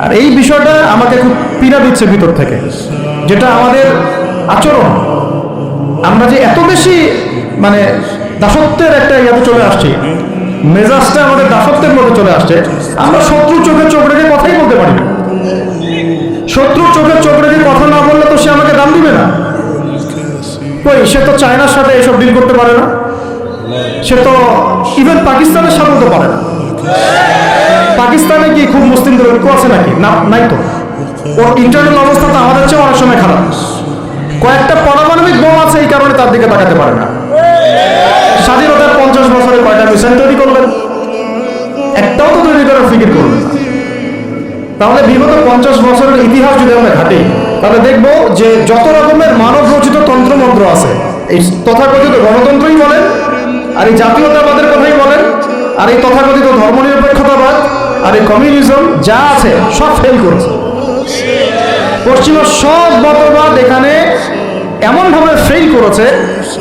আর এই বিষয়টা আমাকে খুব পীড়া দিচ্ছে ভিতর থেকে, যেটা আমাদের আচরণ, আমরা যে এত বেশি মানে দাসত্বের একটা ইয়াতে চলে আসছি, মেজাজটা আমাদের দাসত্বের মধ্যে চলে আসছে। আমরা শত্রুর চোখে চোখ রেখে কথাই বলতে পারি না। শত্রুর চোখে চোখ রেখে কথা না বললে তো সে আমাকে দাম দিবে না। কই, সে তো চায়নার সাথে এসব ডিল করতে পারে না, সে তো ইভেন পাকিস্তানের সাথেও তো পারে না। পাকিস্তানে কি খুব মুসলিমদের ঐক্য আছে নাকি? না, নাই তো। ওর ইন্টারনাল অবস্থা তো আমাদের চেয়ে অনেক সময় খারাপ। কয়েকটা পারমাণবিক বোম আছে, এই কারণে তার দিকে তাকাতে পারে না। স্বাধীনতার 50 বছরে কয়টা মিসাইল তৈরি করলেন? একটাও তো তৈরি করার ফিকির করলেন না। তাহলে বিগত 50 বছরের ইতিহাস যদি আমরা ঘাটি, তাহলে দেখবো যে যত রকমের মানব রচিত তন্ত্রমন্ত্র আছে, এই তথাকথিত গণতন্ত্রই বলেন, আর এই জাতীয়তাবাদের কথাই বলেন, আর এই তথাকথিত ধর্মনিরপেক্ষতাবাদ, আর এই কমিউনিজম, যা আছে সব ফেল করেছে। পশ্চিমা সব মতবাদ এখানে এমনভাবে ফেল করেছে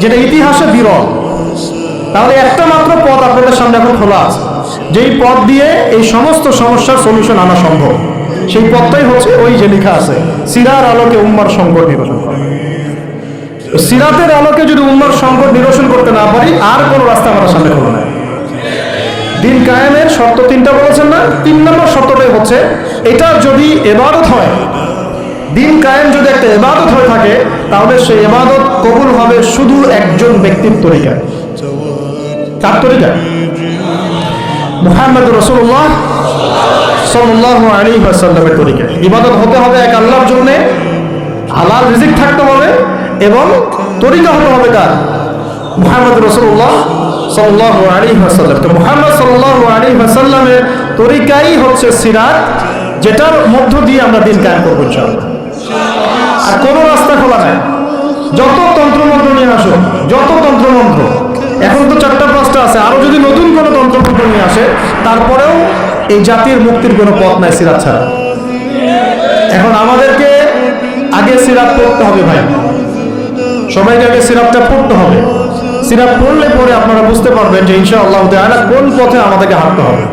যেটা ইতিহাসে বিরল। তাহলে একটা মাত্র পথ আপনাদের সামনে এখন খোলা আছে, যেই পথ দিয়ে এই সমস্ত সমস্যার সলিউশন আনা সম্ভব। সেই পথটাই হচ্ছে ওই যে লেখা আছে, সিরার আলোকে উম্মার সংকট নিরসন করা। সিরাতের আলোকে যদি উম্মার সংকট নিরসন করতে না পারি, আর কোনো রাস্তা আমাদের সামনে খোলা নাই। দিন কায়েমের শর্ত 3টা বলেছেন না? 3 নম্বর শর্তটাই হচ্ছে এটা যদি ইবাদত হয়, দিন কায়েম যদি একটা ইবাদত হয়ে থাকে, তাহলে সেই ইবাদত কবুল হবে শুধু একজন ব্যক্তির তরিকায়। কার তরিকায়? মুহাম্মদ রাসূলুল্লাহ সাল্লাল্লাহু আলাইহি ওয়াসাল্লামের তরিকায়। ইবাদত হতে হবে এক আল্লাহর জন্য, হালাল রিজিক থাকতে হবে, এবং তরিকা হতে হবে কার? মুহাম্মদ রাসূলুল্লাহ সাল্লাল্লাহু আলাইহি ওয়াসাল্লাম। তো মুহাম্মদ সাল্লাল্লাহু আলাইহি ওয়াসাল্লামের তরিকাই হচ্ছে সিরাত, যেটার মধ্য দিয়ে আমরা দিন কায়েম করব ইনশাআল্লাহ। আর কোনো রাস্তা খোলা নাই। যত তন্ত্রমন্ত্র নিয়ে আসো, যত তন্ত্রমন্ত্র, এখন তো 4টা-5টা আছে, আরো যদি নতুন কোনো তন্ত্রমন্ত্র নিয়ে আসে, তারপরেও এই জাতির মুক্তির কোনো পথ নাই সিরাত ছাড়া। এখন আমাদেরকে আগে সিরাত পড়তে হবে ভাই, সবাইকে আগে সিরাতটা পড়তে হবে। সিরাত পড়লে পরে আপনারা বুঝতে পারবেন যে ইনশাআল্লাহ তাআলা কোন পথে আমাদেরকে হাঁটতে হবে।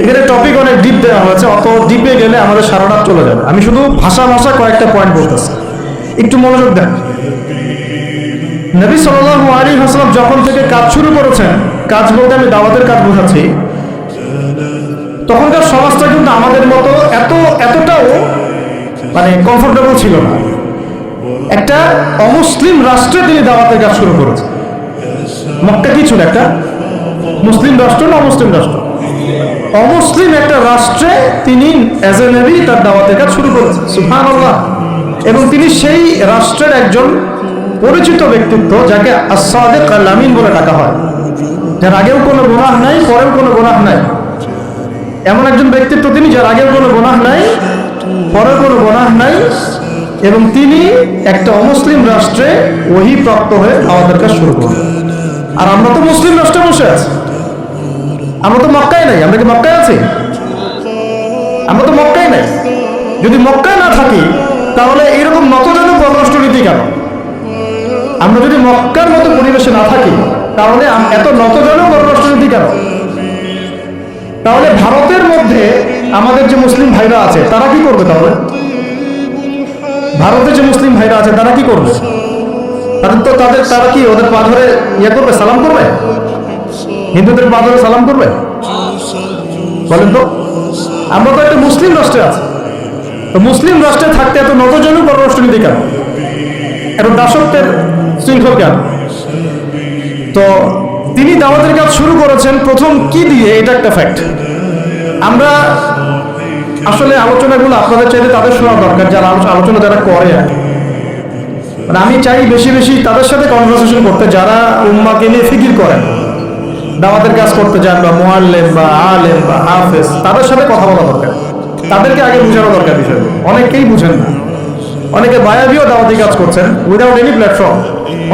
এখানে টপিক অনেক ডিপ দেওয়া হয়েছে, অত ডিপে গেলে আমাদের সারা রাত চলে যাবে। আমি শুধু ভাষা কয়েকটা পয়েন্ট বলতেছি, একটু মনোযোগ দেন। নবী সাল্লাল্লাহু আলাইহি ওয়াসাল্লাম যখন থেকে কাজ শুরু করেছেন, কাজ বলতে আমি দাওয়াতের কাজ বোঝাচ্ছি, তখনকার সমাজটা কিন্তু আমাদের মতো এতটাও মানে কমফোর্টেবল ছিল না। একটা অমুসলিম রাষ্ট্রে তিনি দাওয়াতের কাজ শুরু করেছেন। মক্কা কি ছিল? একটা মুসলিম রাষ্ট্র না অমুসলিম রাষ্ট্র? অমুসলিম একটা রাষ্ট্রে তিনি অ্যাজ এ নবী তার দাওয়াতের কাজ শুরু করেছেন। সুবহানাল্লাহ। এবং তিনি সেই রাষ্ট্রের একজন পরিচিত ব্যক্তিত্ব, যাকে আস-সাদিক আল-আমিন বলে ডাকা হয়, যার আগেও কোনো গুনাহ নাই, পরেও কোনো গুনাহ নাই। এমন একজন ব্যক্তিত্ব তিনি, যার আগেও কোনো গুনাহ নাই, পরেও কোনো গুনাহ নাই, এবং তিনি একটা অমুসলিম রাষ্ট্রে ওহী প্রাপ্ত হয়ে দাওয়াতের কাজ শুরু করেন। আর আমরা তো মুসলিম রাষ্ট্রে বসে আছি, আমরা তো মক্কায় নাই। আমরা কি মক্কায় আছি? আমরা তো মক্কায় নাই। যদি মক্কায় না থাকি, তাহলে এরকম নতজানু পররাষ্ট্রনীতি কেন? আমরা যদি মক্কার মতো পরিবেশে না থাকি, তাহলে এত নতজানু পররাষ্ট্রনীতি কেন? তাহলে ভারতের মধ্যে আমাদের যে মুসলিম ভাইরা আছে, তারা কি করবে? তাহলে ভারতের যে মুসলিম ভাইরা আছে, তারা কি করবে? তারা কি ওদের পা ধরে ইয়ে করবে, সালাম করবে? হিন্দুদের পা ধরে সালাম করবে? বলেন তো। আমরা তো একটা মুসলিম রাষ্ট্রে আছি, তো মুসলিম রাষ্ট্রে থাকতে এত নতজানু পররাষ্ট্রনীতি কেন? এত দাসত্বের শৃঙ্খল কেন? তো তিনি দাওয়াতের কাজ শুরু করেছেন প্রথম কি দিয়ে, এটা একটা ফ্যাক্ট। আমরা আসলে আলোচনাগুলো আপনাদের চাইতে তাদের শোনা দরকার, যারা আলোচনা যারা করে। মানে আমি চাই বেশি বেশি তাদের সাথে কনভারসেশন করতে, যারা উম্মাকে নিয়ে ফিকির করেন, দাওয়াতের কাজ করতে যান, বা মুআল্লিম বা আলেম বা হাফেজ, তাদের সাথে কথা বলা দরকার। তাদেরকে আগে বুঝানো দরকার বিষয়। অনেকেই বুঝেন না। অনেকে বায়াবিও দাওয়াতি কাজ করছেন উইদাউট এনি প্ল্যাটফর্ম।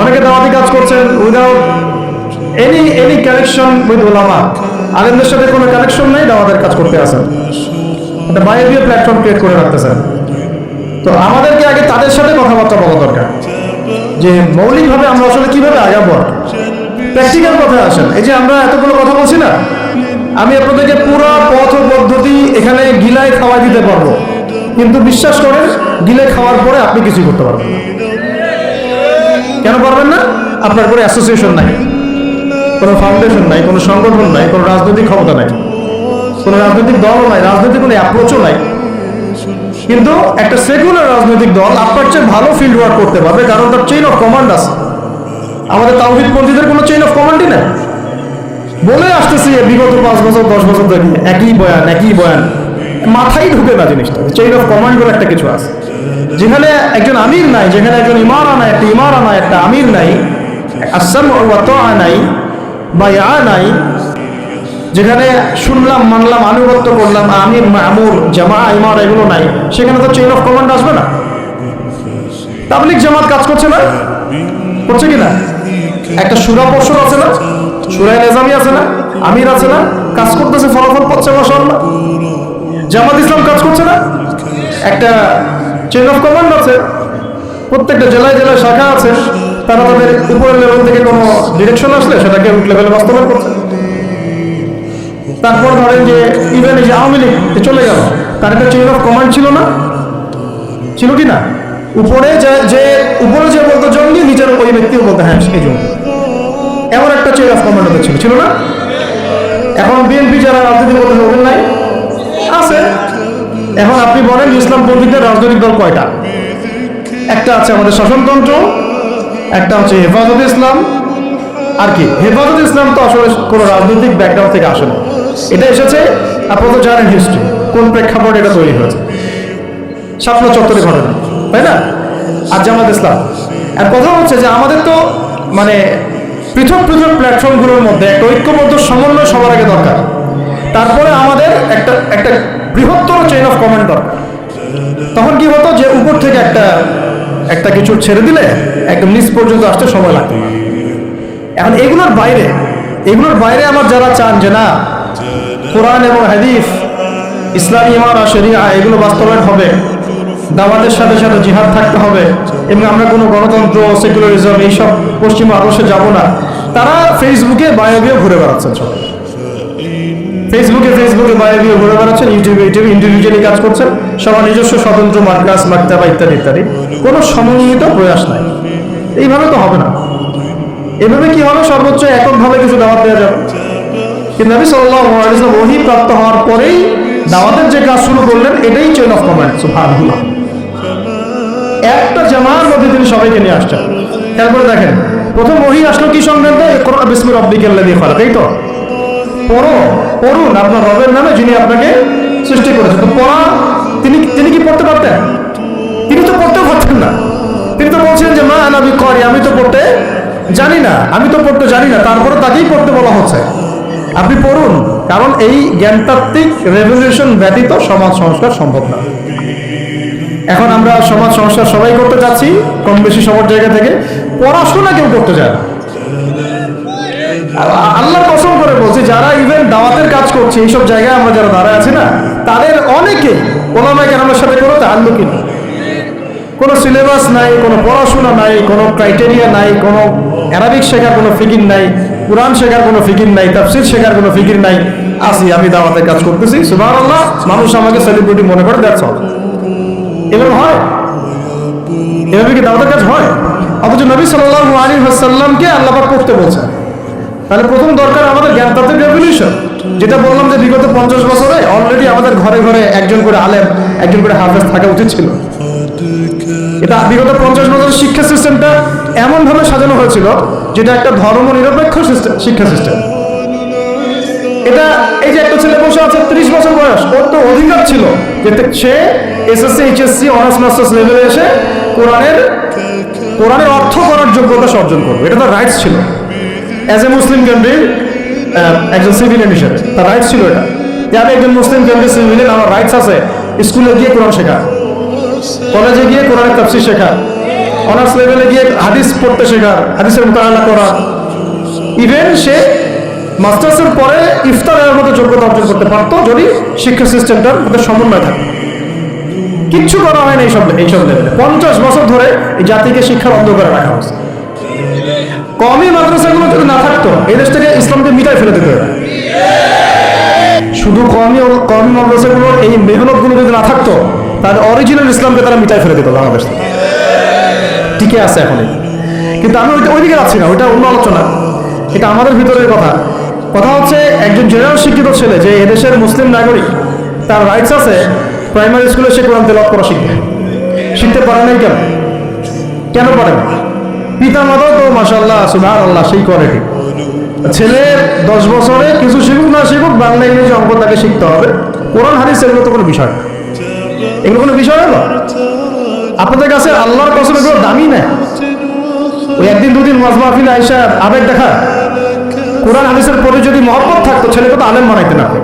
অনেকে দাওয়াতি কাজ করছেন উইদাউট এনি কানেকশন উইথ উলামা। আলেমদের সাথে কোনো কানেকশন নেই, দাওয়াতের কাজ করতে আসেন, একটা বায়াবিও প্ল্যাটফর্ম ক্রিয়েট করে রাখতেছেন। তো আমাদেরকে আগে তাদের সাথে কথাবার্তা বলা দরকার, যে মৌলিকভাবে আমরা আসলে কিভাবে আগাবো। প্র্যাকটিক্যাল কথায় আসেন। এই যে আমরা এতগুলো কথা বলছি না, আমি আপনাদেরকে পুরো পথ পদ্ধতি এখানে গিলায় খাওয়া দিতে পারবো, কিন্তু বিশ্বাস করেন গিলে খাওয়ার পরে আপনি কিছুই করতে পারবেন না। কেন পারবেন না? আপনার কোনো অ্যাসোসিয়েশন নাই, কোনো ফাউন্ডেশন নাই, কোনো সংগঠন নাই, কোনো রাজনৈতিক ক্ষমতা নাই, কোনো রাজনৈতিক দলও নাই, রাজনৈতিক কোনো অ্যাপ্রোচও নাই। কিন্তু একটা সেকুলার রাজনৈতিক দল আপনার চেয়ে ভালো ফিল্ড ওয়ার্ক করতে পারবে, কারণ তার চেইন অফ কমান্ড আছে। আমাদের তাওহীদপন্থীদের কোনো চেইন অফ কমান্ডই নেই। বলে আসতেছি বিগত 5 বছর 10 বছর ধরে একই বয়ান, মাথায় ঢুকে না জিনিসটা। চেইন অফ কমান্ড বলে একটা কিছু আছে, যেখানে একজন আমির নাই, যেখানে একজন ইমারা নাই, একটা আমির নাই, আসসাম ওয়া তাআ নাই, বায়আ নাই, যেখানে শুনলাম মানলাম আনুগত্য করলাম, আমির মামুর জামা ইমারা এগুলো নাই, সেখানে তো চেইন অফ কমান্ড আসবে না। তাবলীগ জামাত কাজ করছে না, করছে কিনা? একটা সূরা পর্ষদ আছে না, সূরা নিজামি আছে না, আমির আছে না, কাজ করতেছে, ফলাফল পাচ্ছে মাশাআল্লাহ। জামাত ইসলাম কাজ করছে না, একটা চেইন অফ কমান্ড আছে, প্রত্যেকটা জেলায় জেলায় শাখা আছে, তারা তাদের উপরের লেভেল থেকে কোনো ডিরেকশন আসলে সেটাকে উচ্চ লেভেলে বাস্তবায়ন করছে। তারপর ধরেন যে ইভেন এই যে আওয়ামী লীগ চলে গেল, তার একটা চেইন অফ কমান্ড ছিল না, ছিল কি না? উপরে যে বলতো জঙ্গি, নিচের ওই ব্যক্তিও বলতো হ্যাঁ সেই জঙ্গি, এমন একটা চেইন অফ কমান্ড ছিল না? এখন বিএনপি যারা রাজনীতি করতে ওদের নাই, আছে। এখন আপনি বলেন ইসলামপন্থীদের রাজনৈতিক দল কয়টা? একটা আছে আমাদের শাসনতন্ত্র, একটা হচ্ছে হেফাজত ইসলাম, আর কি হেফাজত ইসলাম তো আসলে কোনো রাজনৈতিক ব্যাকগ্রাউন্ড থেকে আসে না, এটা এসেছে আপনারা জানেন হিস্ট্রি, কোন প্রেক্ষাপটে এটা তৈরি হয়েছে, শাপলা চত্বরে ঘটনা, তাই না? আর জামাত ইসলাম। আর কথা হচ্ছে যে আমাদের তো মানে পৃথক পৃথক প্ল্যাটফর্মগুলোর মধ্যে একটা ঐক্যবদ্ধ সমন্বয় সবার আগে দরকার, তারপরে আমাদের একটা বৃহত্তর চেইন অফ কমান্ড দরকার। তখন কি হতো যে উপর থেকে একটা কিছু ছেড়ে দিলে একদম নিচ পর্যন্ত আসতে সময় লাগতো না। এখন এগুলোর বাইরে আমার যারা চান যে না কোরআন এবং হাদিস, ইসলামী ইমারা শরিয়া এগুলো বাস্তবায়ন হবে, দাওয়াতের সাথে সাথে জিহাদ থাকতে হবে, এবং আমরা কোনো গণতন্ত্র সেকুলারিজম এইসব পশ্চিমা আদর্শে যাব না, তারা ফেসবুকে বায়োবিও ঘুরে বেড়াচ্ছেন। ফেসবুকে বায়োবিও ঘুরে বেড়াচ্ছেন, ইউটিউবে ইন্ডিভিজুয়ালি কাজ করছেন, সবার নিজস্ব স্বতন্ত্র মার্কাস মাকতাবা ইত্যাদি, কোনো সমন্বিত প্রয়াস নাই। এইভাবে তো হবে না। এভাবে কি হবে? সর্বোচ্চ এককভাবে কিছু দাওয়াত দেওয়া যাবে। কিন্তু নবী সাল্লাল্লাহু আলাইহি ওয়াসাল্লাম ওহী প্রাপ্ত হওয়ার পরেই দাওয়াতের যে কাজ শুরু করলেন, এটাই চেইন অফ কমান্ড। সুবহানাল্লাহ। একটা জামার মধ্যে তিনি সবাইকে নিয়ে আসছেন। তারপরে দেখেন প্রথম ওহী আসলো কি সংক্রান্ত? ইকরা বিসমি রাব্বিকাল্লাযী খালাক। এই তো পড়ুন আপনার রবের নামে যিনি আপনাকে সৃষ্টি করেছেন। তো পড়া তিনি কি পড়তে পারতেন? তিনি তো পড়তেও পারতেন না। তিনি তো বলছিলেন যে মা আনা বিকারি, আমি তো পড়তে জানি না, তারপরে তাকেই পড়তে বলা হচ্ছে আপনি পড়ুন, কারণ এই জ্ঞানতাত্ত্বিক রেভলিউশন ব্যতীত সমাজ সংস্কার সম্ভব না। এখন আমরা সমাজ সংস্কার সবাই করতে যাচ্ছি কম বেশি সবার জায়গা থেকে, পড়াশোনা কেউ করতে যায় না। আল্লাহর কসম করে বলছি, যারা ইভেন দাওয়াতের কাজ করছে এইসব জায়গায় আমরা যারা দাঁড়ায় আছি না, তাদের অনেকে ওলামায়ে কেরামের সাথে কোনো তাআল্লুকই নেই, কোনো সিলেবাস নাই, কোনো পড়াশোনা নাই, কোনো ক্রাইটেরিয়া নাই, কোনো অ্যারাবিক শেখার কোনো ফিকির নাই, কুরআন শেখার কোনো ফিকির নাই, তাফসীর শেখার কোনো ফিকির নাই। আমি দাওয়াতের কাজ করতেছি, সুবহানাল্লাহ, মানুষ আমাকে সেলিব্রিটি মনে করে, দ্যাটস অল। এভাবে হয়? এভাবে কি দাওয়াতের কাজ হয়? অথচ নবী সাল্লাল্লাহু আলাইহি ওয়াসাল্লামকে আল্লাহ পাক করতে বলছেন। তাহলে প্রথম দরকার আমাদের জ্ঞানতাত্ত্বিক রেভলিউশন, যেটা বললাম যে বিগত 50 বছরে অলরেডি আমাদের ঘরে ঘরে একজন করে আলেম, একজন করে হাফেজ থাকা উচিত ছিল। এটা বিগত 50 বছরের শিক্ষা সিস্টেমটা এমনভাবে সাজানো হয়েছিল যেটা একটা ধর্ম নিরপেক্ষ শিক্ষা সিস্টেম। এটা এই যে একটা ছেলে বসে আছে 30 বছর বয়স, ওর তো অধিকার ছিল যে সে এসএসসি এইচএসসি অনার্স মাস্টার্স লেভেলে এসে কোরআনের অর্থ করার যোগ্যতা অর্জন করবে, এটা তার রাইটস ছিল। অ্যাজ এ মুসলিম কান্ট্রি একজন সিভিলিয়ান হিসেবে তার রাইটস ছিল এটা, যে আমি একজন মুসলিম কান্ট্রি সিভিলিয়ান, আমার রাইটস আছে স্কুলে গিয়ে কোরআন শেখা, কলেজে গিয়ে কোরআনের তাফসীর শেখা, অনার্স লেভেলে গিয়ে হাদিস পড়তে শেখার, হাদিসের মুতাআলা করা, ইভেন সে মাস্টার্সের পরে ইফতারের মতো যোগ্যতা অর্জন করতে পারতো যদি শিক্ষা সিস্টেমটার মধ্যে সমন্বয় থাকে। কিচ্ছু করা হয় না এইসব লেভেলে। 50 বছর ধরে এই জাতিকে শিক্ষার অন্ধকারে রাখা হয়েছে। কমই মাদ্রাসাগুলো যদি না থাকতো এই দেশ থেকে ইসলামকে মিটাই ফেলে দিতে হবে। শুধু কওমি মাদ্রাসাগুলোর এই মেহনতগুলো যদি না থাকতো তাহলে অরিজিনাল ইসলামকে তারা মিটাই ফেলে দিত বাংলাদেশ থেকে। টিকে আছে এখন, কিন্তু আমি ওইদিকে যাচ্ছি না, ওইটা অন্য আলোচনা, এটা আমাদের ভিতরের কথা। কথা হচ্ছে একজন জেনারেল শিক্ষিত ছেলে যে এদেশের মুসলিম নাগরিক, তার রাইটস আছে প্রাইমারি স্কুলে সে কোরআন তেলাওয়াত করা শিখবে। শিখতে পারে নাই কেন? কেন পারে না? পিতা মাতাও তো মাশাআল্লাহ সুবহানাল্লাহ সেই করে। ঠিক ছেলে 10 বছরে কিছু শিখুক না শিখুক, বাংলা ইংরেজি অঙ্ক তাকে শিখতে হবে। কোরআন হাদিস এগুলো তো কোনো বিষয় না, এগুলো কোনো বিষয় হলো আপনাদের কাছে আল্লাহর কসম এগুলো দামি না। ওই একদিন দুদিন ওয়াজ মাহফিলে আইসা আবেগ দেখা, কোরআন হাদিসের পরে যদি মহব্বত থাকতো ছেলেকে তো আলেম বানাইতেন আপনি,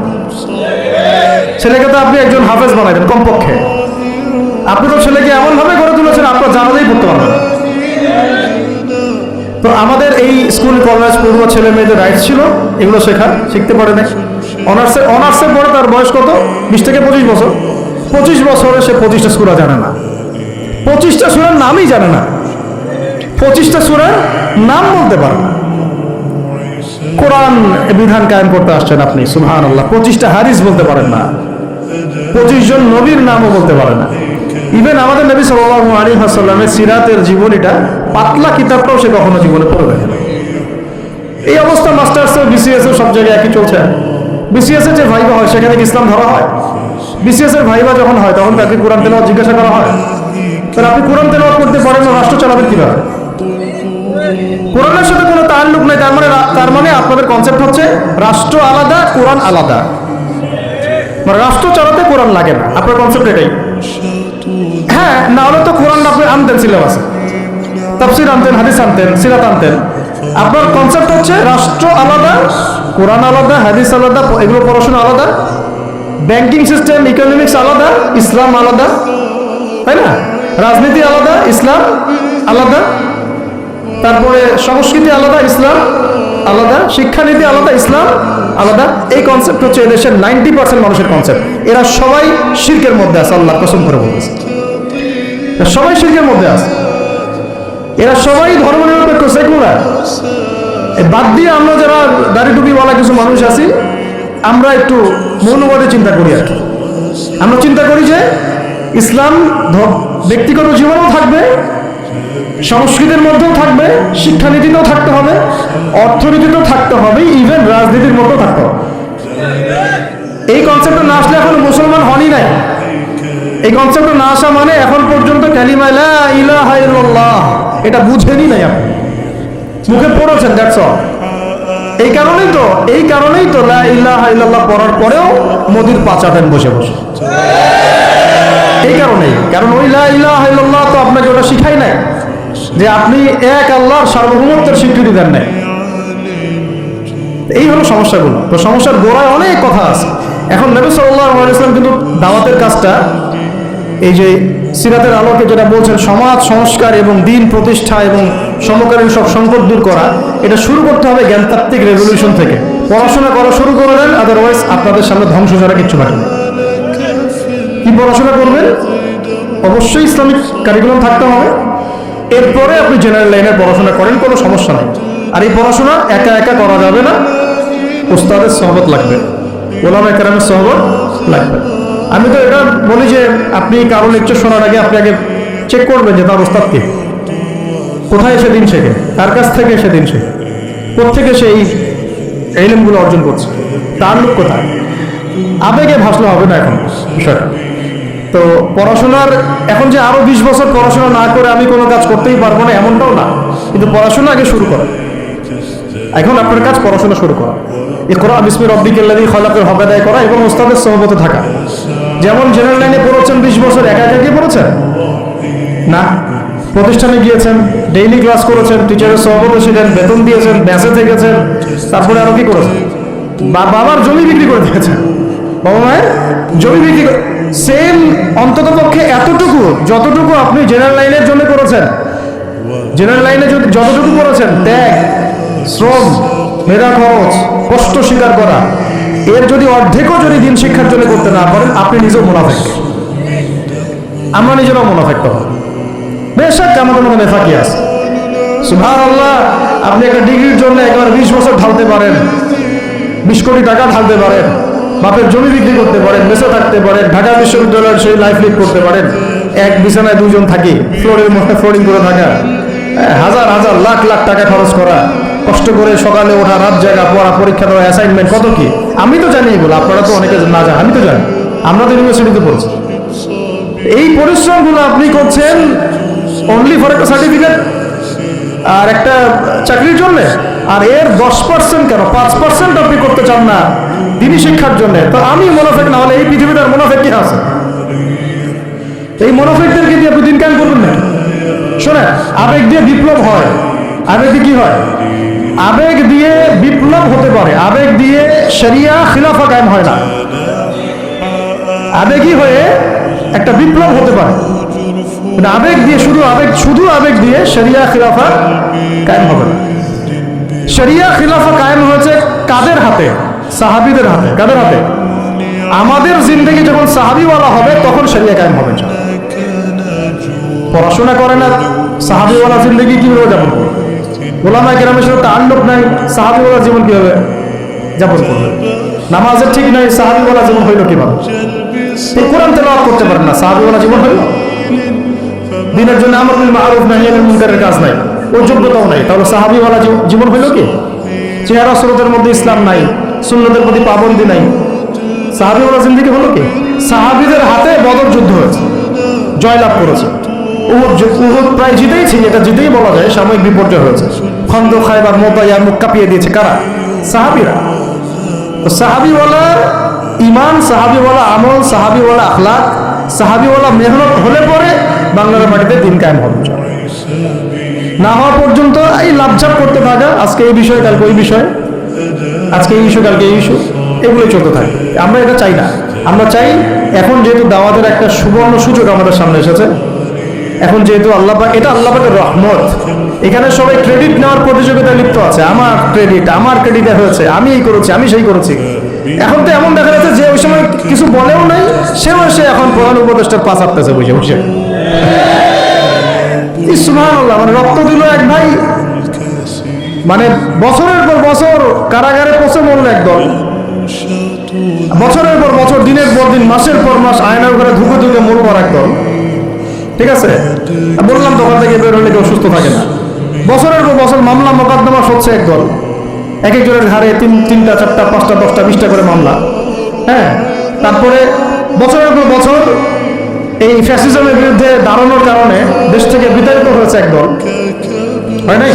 ছেলেকে তো আপনি একজন হাফেজ বানাইতেন কমপক্ষে। আপনি তো ছেলেকে এমন ভাবে গড়ে তুলেছেন আপনার জানাজাই পড়তে পারবেন। তো আমাদের এই স্কুল কলেজ পড়ুয়া ছেলে মেয়েদের রাইটস ছিল এগুলো শেখার, শিখতে পারে না। অনার্সে পড়ে তার বয়স কত? 20 থেকে 25 বছর। 25 বছরে সে 25টা সূরা জানে না, 25টা সূরার নামই জানে না, 25টা সূরার নাম বলতে পারে না। কোরআন বিধান কায়েম করতে আসছেন আপনি, সুবহানাল্লাহ। 25টা হাদিস বলতে পারেন না, 25 জন নবীর নামও বলতে পারে না। ইভেন আমাদের নবী সাল্লাল্লাহু আলাইহি ওয়াসাল্লামের সিরাতের জীবনীটা পাতলা কিতাবটাও সে কখনো জীবনে পড়ে দেখে না। এই অবস্থা মাস্টার্স বিসিএস সব জায়গায় একই চলছে। বিসিএস এর যে ভাইবা হয় সেখানে কি ইসলাম ধরা হয়? বিসিএস এর ভাইবা যখন হয় তখন তাকে কোরআন তেলাওয়াত জিজ্ঞাসা করা হয়, তাহলে আপনি কোরআন তেলাওয়াত করতে পারেন না, রাষ্ট্র চালাবেন কিভাবে? কোরআনের সাথে কোনো তাল্লুক নাই। তার মানে আপনাদের কনসেপ্ট হচ্ছে রাষ্ট্র আলাদা, কোরআন আলাদা, মানে রাষ্ট্র চালাতে কোরআন লাগে না। আপনার কনসেপ্ট এটাই। হ্যাঁ, না হলে তো কোরআন আপনি আনতেন সিলেবাসে, তাফসীর আনতেন, হাদিস আনতেন, সিরাত আনতেন। আপনার কনসেপ্ট হচ্ছে রাষ্ট্র আলাদা, কোরআন আলাদা, হাদিস আলাদা, এগুলো পড়াশোনা আলাদা, ব্যাংকিং সিস্টেম ইকোনমিক্স আলাদা, ইসলাম আলাদা, তাই না? রাজনীতি আলাদা, ইসলাম আলাদা, তারপরে সংস্কৃতি আলাদা, ইসলাম আলাদা, শিক্ষানীতি আলাদা, ইসলাম আলাদা। এই কনসেপ্ট হচ্ছে এদেশের 90% মানুষের কনসেপ্ট। এরা সবাই শিরকের মধ্যে আছে, আল্লাহর কসম করে বলতেছে, সবাই শিরকের মধ্যে আছে। এরা সবাই ধর্মনিরপেক্ষ সেকুলার। বাদ দিয়ে আমরা যারা দাড়ি টুপিওয়ালা কিছু মানুষ আছি, আমরা একটু মৌলবাদী চিন্তা করি আর কি। আমরা চিন্তা করি যে ইসলাম ব্যক্তিগত জীবনেও থাকবে, সংস্কৃতির মধ্যেও থাকবে, শিক্ষানীতিতেও থাকতে হবে, অর্থনীতিতেও থাকতে হবে, ইভেন রাজনীতির মধ্যেও থাকতে হবে। এই কনসেপ্টে না আসলে এখন মুসলমান হনই নাই। এই কনসেপ্টে না আসা মানে এখন পর্যন্ত কালিমা লা ইলাহা ইল্লাল্লাহ এটা বুঝেনি নাই, আপনি মুখে পড়েছেন, দ্যাটস অল। এই কারণেই তো লা ইলাহা ইল্লাল্লাহ পড়ার পরেও মোদির পা চাটেন বসে বসে। এই কারণেই, কারণ ওই লা ইলাহা ইল্লাল্লাহ তো আপনাকে ওটা শিখাই নাই যে আপনি এক আল্লাহর সার্বভৌমত্বের স্বীকৃতি দেন নাই। এই হলো সমস্যাগুলো। তো সমস্যার গোড়ায় অনেক কথা আছে। এখন নবী সাল্লাল্লাহু আলাইহি ওয়াসাল্লাম কিন্তু দাওয়াতের কাজটা, এই যে সিরাতের আলোকে যেটা বলছেন সমাজ সংস্কার এবং দিন প্রতিষ্ঠা এবং সমকালীন সব সংকট দূর করা, এটা শুরু করতে হবে জ্ঞানতাত্ত্বিক রেভলিউশন থেকে। পড়াশোনা করা শুরু করে দেন, আদারওয়াইজ আপনাদের সামনে ধ্বংস ছাড়া কিচ্ছু বাকি নেই। কি পড়াশোনা করবেন? অবশ্যই ইসলামিক কারিকুলাম থাকতে হবে। এরপরে আপনি জেনারেল লাইনের পড়াশোনা করেন, কোনো সমস্যা নেই। আর এই পড়াশোনা একা একা করা যাবে না, উস্তাদের সহবত লাগবে, ওলামা কেরামের সহবত লাগবে। আমি তো এটা বলি যে আপনি কারো লেকচার শোনার আগে আপনি আগে চেক করবেন যে তার ওস্তাদ কে, কোথায় সে দিন শেখে, কার কাছ থেকে সে দিন শেখে, কোথেকে সে এই ইলমগুলো অর্জন করছে, তার লোক কোথায়। আবেগে ভাসলে হবে না এখন বিষয়টা। তো পড়াশোনার এখন যে আরো 20 বছর পড়াশোনা না করে আমি কোনো কাজ করতেই পারবো না এমনটাও না, কিন্তু পড়াশোনা আগে শুরু করা। এখন আপনার কাজ পড়াশোনা শুরু করা, ইকরা বিসমি রাব্বিকাল্লাযী খালাকের হক আদায় করা এবং ওস্তাদের সহবতে থাকা। যেমন জেনারেল লাইনে পড়েছেন 20 বছর, একা একা কি পড়েছেন না, প্রতিষ্ঠানে গিয়েছেন, ডেইলি ক্লাস করেছেন, টিচারের সহবতে ছিলেন, বেতন দিয়েছেন, ব্যাচে থেকেছেন, তারপরে আরো কি করেছেন? বাবার জমি বিক্রি করে দিয়েছেন, বাবা মায়ের জমি বিক্রি করে। সেম অন্তত পক্ষে এতটুকু যতটুকু আপনি জেনারেল লাইনের জন্য করেছেন, জেনারেল লাইনে যতটুকু করেছেন, ত্যাগ, শ্রম, মেধা খরচ, কষ্ট স্বীকার করা, এর যদি অর্ধেকও যদি দিন শিক্ষার জন্য করতে না পারেন, আপনি নিজেও মুনাফিক। আমরা নিজেরাও মুনাফিক তখন। বেশক আমাদের মধ্যে নেফাকি আছে। সুবহানাল্লাহ, আপনি একটা ডিগ্রির জন্য একবার 20 বছর ঢালতে পারেন, 20 কোটি টাকা ঢালতে পারেন, বাপের জমি বিক্রি করতে পারেন, মেসে থাকতে পারেন, ঢাকা বিশ্ববিদ্যালয়ের সেই লাইফ লিড করতে পারেন, এক বিছানায় দুজন থাকি, ফ্লোরের মধ্যে ফ্লোরিং করে থাকা, হাজার হাজার লাখ লাখ টাকা খরচ করা, কষ্ট করে সকালে ওঠা, রাত জায়গা, পড়া, পরীক্ষা দেওয়া, অ্যাসাইনমেন্ট, কত কি। আমি তো জানি এগুলো, আপনারা তো অনেকে না জানেন, আমি তো জানি, আমরা তো ইউনিভার্সিটিতে পড়ছি। এই পরিশ্রমগুলো আপনি করছেন অনলি ফর একটা সার্টিফিকেট আর একটা চাকরির জন্য, আর এর 10% কেন 5% আপনি করতে চান না দিনই শিক্ষার জন্য। তো আমি মুনাফিক না হলে এই পৃথিবীতে আর মুনাফিক কি আছে? এই মুনাফিকদেরকে দিয়ে আপনি দিন কায়েম করবেন না। শোনেন, আবেগ দিয়ে বিপ্লব হয়, আবেগ দিয়ে কি হয়? আবেগ দিয়ে বিপ্লব হতে পারে, আবেগ দিয়ে শরিয়া খিলাফা কায়েম হয় না। আবেগই হয়ে একটা বিপ্লব হতে পারে, আবেগ দিয়ে শুধু আবেগ দিয়ে শরিয়া খিলাফা কায়েম হবে না। শরিয়া খিলাফা কায়েম হয়েছে কাদের হাতে? সাহাবীদের হাতে। কাদের হাতে? আমাদের জিন্দেগি যখন সাহাবীওয়ালা হবে তখন শরিয়া কায়েম হবে। পড়াশোনা করে না, সাহাবীওয়ালা জিন্দেগি কিভাবে যাপন করবে? ওলামায়ে কেরামের সাথে তাআল্লুক নাই, সাহাবীওয়ালা জীবন কিভাবে যাপন করবে? নামাজের ঠিক নাই, সাহাবীওয়ালা জীবন হইল কিভাবে? কোরআন তেলাওয়াত করতে পারেন না, সাহাবীওয়ালা জীবন হইল? দিনের জন্য আমর বিল মারুফ নাহি আনিল মুনকারের কাজ নাই, ওই যোগ্যতাও নাই, তাহলে সাহাবীওয়ালা জীবন হইল কি? চেহারা সুরতের মধ্যে ইসলাম নাই, সুন্নতের প্রতি পাবন্দি নাই, সাহাবীওয়ালা জিন্দেগি হলো কি? সাহাবীদের হাতে বদর যুদ্ধ হয়েছে, জয়লাভ করেছে। উহুদ প্রায় জিতেইছি, এটা জিতেই বলা যায়, সাময়িক বিপর্যয় হয়েছে। খন্দক, খায়বার, মুতা, ইয়ারমুক কাঁপিয়ে দিয়েছে কারা? সাহাবীরা। তো সাহাবীওয়ালা ঈমান, সাহাবীওয়ালা আমল, সাহাবীওয়ালা আখলাক, সাহাবীওয়ালা মেহনত হলে পরে বাংলার মাটিতে দিন কায়েম হবে। না হওয়া পর্যন্ত এই লাভঝাপ করতে থাকা, আজকে এই বিষয়, কালকে ওই বিষয়, আজকে এই ইস্যু, কালকে এই ইস্যু, এগুলোই চলতে থাকে। আমরা এটা চাই না। আমরা চাই, এখন যেহেতু দাওয়াতের একটা সুবর্ণ সুযোগ আমাদের সামনে এসেছে, এখন যেহেতু আল্লাহ পাক, এটা আল্লাহ পাকের রহমত, এখানে সবাই ক্রেডিট নেওয়ার প্রতিযোগিতায় লিপ্ত আছে। আমার ক্রেডিটে হয়েছে, আমি এই করেছি, আমি সেই করেছি। এখন তো এমন দেখা যাচ্ছে যে ওই সময় কিছু বলেও নাই, সে এখন প্রধান উপদেষ্টার পাশ আসতেছে বুঝে বুঝে। সুবহানাল্লাহ, মানে রক্ত দিল এক ভাই, মানে বছরের পর বছর কারাগারে পচে মরল একদল, বছরের পর বছর, দিনের পর দিন, মাসের পর মাস আয়নার ঘরে ধুকে ধুকে মরল আর একদল। ঠিক আছে, বললাম দোকান থেকে বের হলে কেউ সুস্থ থাকে না। বছরের পর বছর মামলা মোকদ্দমা হচ্ছে একদল, এক একজনের ঘাড়ে 3টা 4টা 5টা 10টা 20টা করে মামলা। হ্যাঁ, তারপরে বছরের পর বছর এই ফ্যাসিজমের বিরুদ্ধে দাঁড়ানোর কারণে দেশ থেকে বিতাড়িত হয়েছে একদল, হয় নাই?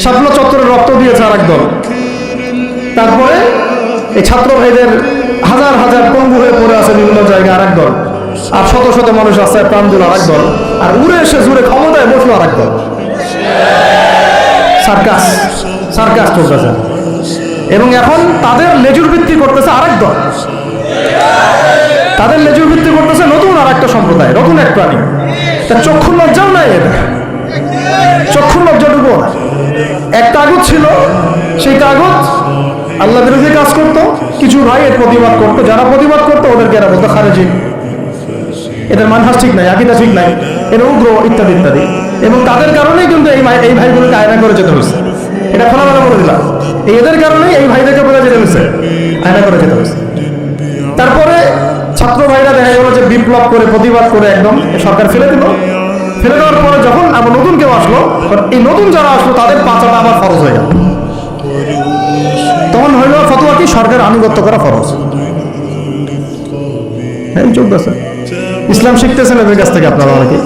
শাপলা চত্বরে রক্ত দিয়েছে আর একদল। তারপরে এই ছাত্র ভাইদের হাজার হাজার পঙ্গু হয়ে পড়ে আছে বিভিন্ন জায়গায় আর একদল, আর শত শত মানুষ রাস্তায় প্রাণ দিল আর একদল, আর উড়ে এসে জুড়ে ক্ষমতায় বসলো আর একদল। সার্কাস চলতেছে, এবং এখন তাদের লেজুর ভিত্তি করতেছে আরেক দল, তাদের লেজুর ভিত্তি করতেছে নতুন আর একটা সম্প্রদায়, নতুন এক প্রাণী। তার চক্ষু লজ্জাও নাই, এদের চক্ষু লজ্জাটুকু। এক কাগজ ছিল, সেই কাগজ আল্লাহ বিরোধী কাজ করতো, কিছু ভাই এর প্রতিবাদ করতো, যারা প্রতিবাদ করতো ওদেরকে এরা বলতো খারেজি, এদের মানহাজ ঠিক নাই, আকীদা ঠিক নাই, এরা উগ্র, ইত্যাদি ইত্যাদি। এবং তাদের কারণেই কিন্তু এই ভাইগুলোকে আয়না করে যেতে হয়েছে, এটা খোলামেলা বলে দিলাম। এদের কারণেই এই ভাইদেরকে বলে যেতে হয়েছে, আয়না করে যেতে হয়েছে। তারপরে ছাত্র ভাইরা দেখা গেল যে বিপ্লব করে, প্রতিবাদ করে একদম সরকার ফেলে দিল। ফেলে দেওয়ার পরে যখন আবার নতুন কেউ আসলো, এই নতুন যারা আসলো তাদের পাচাটা আবার ফরজ হয়ে গেল। তখন হইল ফতোয়া কি? সরকার আনুগত্য করা ফরজ। হ্যাঁ, চলতেছে। ইসলাম শিখতেছেন এদের কাছ থেকে আপনারা অনেকে।